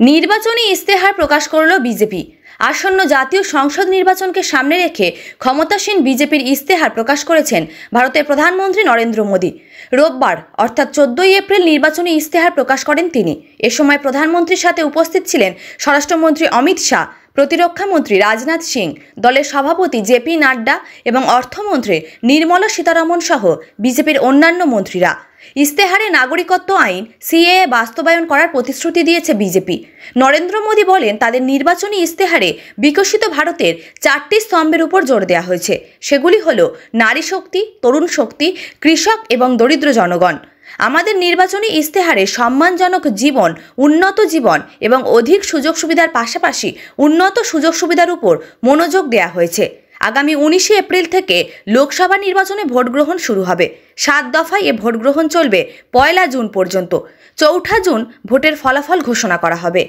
নির্বাচনী ইস্তেহার প্রকাশ করল বিজেপি। আসন্ন জাতীয় সংসদ নির্বাচনকে সামনে রেখে ক্ষমতাসীন বিজেপির ইস্তেহার প্রকাশ করেছেন ভারতের প্রধানমন্ত্রী নরেন্দ্র মোদী। রোববার অর্থাৎ 14ই এপ্রিল নির্বাচনী ইস্তেহার প্রকাশ করেন তিনি। এ সময় প্রধানমন্ত্রীর সাথে উপস্থিত ছিলেন স্বরাষ্ট্রমন্ত্রী অমিত শাহ, প্রতিরক্ষা মন্ত্রী রাজনাথ সিং, দলের সভাপতি জেপি নাড্ডা এবং অর্থমন্ত্রী নির্মলা সীতারামন সহ বিজেপির অন্যান্য মন্ত্রীরা। ইস্তেহারে নাগরিকত্ব আইন সিএএ বাস্তবায়ন করার প্রতিশ্রুতি দিয়েছে বিজেপি। নরেন্দ্র মোদী বলেন, তাদের নির্বাচনী ইস্তেহারে বিকশিত ভারতের 4টি স্তম্ভের উপর জোর দেওয়া হয়েছে। সেগুলি হল নারী শক্তি, তরুণ শক্তি, কৃষক এবং দরিদ্র জনগণ। আমাদের নির্বাচনী ইস্তেহারে সম্মানজনক জীবন, উন্নত জীবন এবং অধিক সুযোগ সুবিধার পাশাপাশি উন্নত সুযোগ সুবিধার উপর মনোযোগ দেওয়া হয়েছে। আগামী 19শে এপ্রিল থেকে লোকসভা নির্বাচনে ভোট গ্রহণ শুরু হবে। 7 দফায় এ ভোট গ্রহণ চলবে 1 জুন পর্যন্ত। 4 জুন ভোটের ফলাফল ঘোষণা করা হবে।